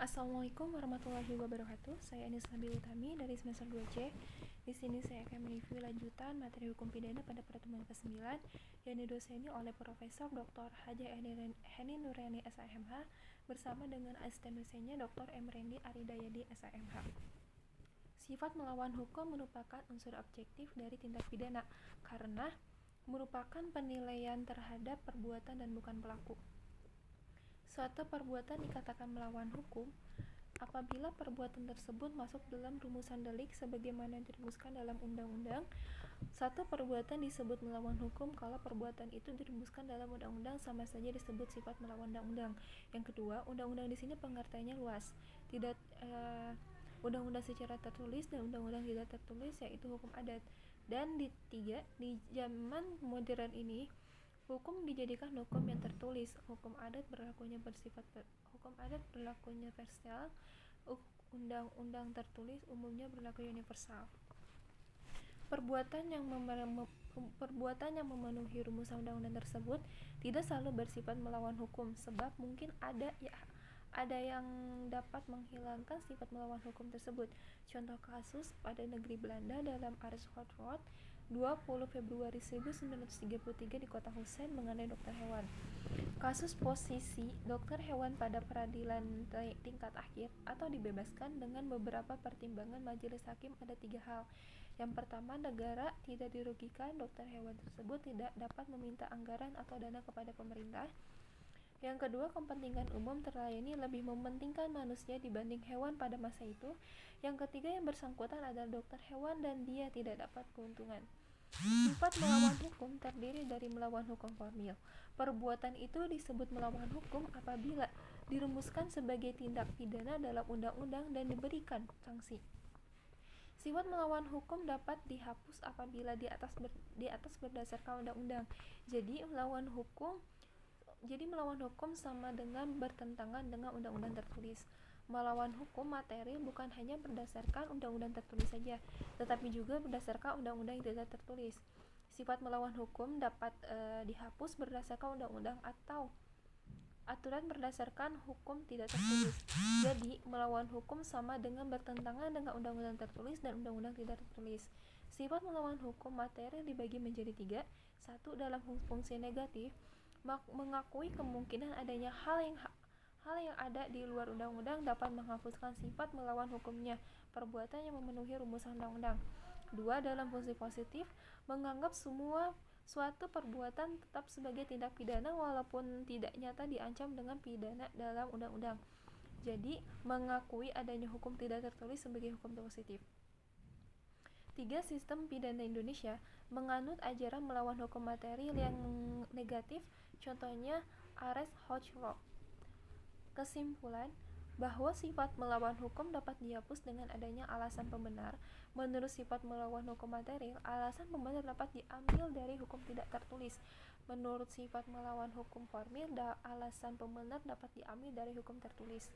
Assalamualaikum warahmatullahi wabarakatuh. Saya Anis Nabil Utami dari semester 2C. Di sini saya akan mereview lanjutan materi hukum pidana pada pertemuan ke-9 yang didoseni oleh Profesor Dr. H.J. Heni Nurani SAMH bersama dengan asisten dosennya Dr. M. Rendi Aridayadi SAMH. Sifat melawan hukum merupakan unsur objektif dari tindak pidana karena merupakan penilaian terhadap perbuatan dan bukan pelaku. Suatu perbuatan dikatakan melawan hukum apabila perbuatan tersebut masuk dalam rumusan delik sebagaimana dirumuskan dalam undang-undang. Satu perbuatan disebut melawan hukum kalau perbuatan itu dirumuskan dalam undang-undang sama saja disebut sifat melawan undang-undang. Yang kedua, undang-undang di sini pengertiannya luas. Tidak undang-undang secara tertulis dan undang-undang tidak tertulis yaitu hukum adat. Dan tiga, di zaman modern ini hukum dijadikan hukum yang tertulis. Hukum adat berlakunya parsial. Undang-undang tertulis umumnya berlaku universal. Perbuatan yang memenuhi rumusan undang-undang tersebut tidak selalu bersifat melawan hukum, sebab mungkin ada yang dapat menghilangkan sifat melawan hukum tersebut. Contoh kasus pada negeri Belanda dalam Arendschoot 20 Februari 1933 di Kota Husein mengenai dokter hewan. Kasus posisi dokter hewan pada peradilan tingkat akhir atau dibebaskan dengan beberapa pertimbangan majelis hakim ada 3 hal. Yang pertama, negara tidak dirugikan, dokter hewan tersebut tidak dapat meminta anggaran atau dana kepada pemerintah. Yang kedua, kepentingan umum terlayani lebih mementingkan manusia dibanding hewan pada masa itu. Yang ketiga, yang bersangkutan adalah dokter hewan dan dia tidak dapat keuntungan. Sifat melawan hukum terdiri dari melawan hukum formil. Perbuatan itu disebut melawan hukum apabila dirumuskan sebagai tindak pidana dalam undang-undang dan diberikan sanksi. Sifat melawan hukum dapat dihapus apabila di atas berdasarkan undang-undang. Jadi melawan hukum sama dengan bertentangan dengan undang-undang tertulis. Melawan hukum materi bukan hanya berdasarkan undang-undang tertulis saja, tetapi juga berdasarkan undang-undang yang tidak tertulis. Sifat melawan hukum dapat dihapus berdasarkan undang-undang atau aturan berdasarkan hukum tidak tertulis. Jadi, melawan hukum sama dengan bertentangan dengan undang-undang tertulis dan undang-undang tidak tertulis. Sifat melawan hukum materi dibagi menjadi 3. 1. Dalam fungsi negatif, mengakui kemungkinan adanya hal yang ada di luar undang-undang dapat menghapuskan sifat melawan hukumnya, perbuatan yang memenuhi rumusan undang-undang. 2. Dalam fungsi positif, menganggap suatu perbuatan tetap sebagai tindak pidana walaupun tidak nyata diancam dengan pidana dalam undang-undang. Jadi, mengakui adanya hukum tidak tertulis sebagai hukum positif. 3. Sistem pidana Indonesia menganut ajaran melawan hukum material yang negatif, contohnya Arendschoot Law. Kesimpulan, bahwa sifat melawan hukum dapat dihapus dengan adanya alasan pembenar. Menurut sifat melawan hukum material, alasan pembenar dapat diambil dari hukum tidak tertulis. Menurut sifat melawan hukum formil, alasan pembenar dapat diambil dari hukum tertulis.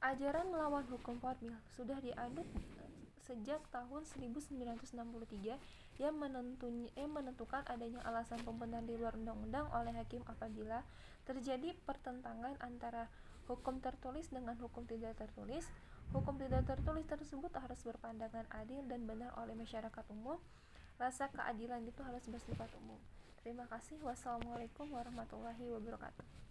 Ajaran melawan hukum formil sudah dianut sejak tahun 1963 yang menentukan adanya alasan pembenar di luar undang-undang oleh hakim apabila terjadi pertentangan antara hukum tertulis dengan hukum tidak tertulis. Hukum tidak tertulis tersebut harus berpandangan adil dan benar oleh masyarakat umum. Rasa keadilan itu harus bersifat umum. Terima kasih. Wassalamualaikum warahmatullahi wabarakatuh.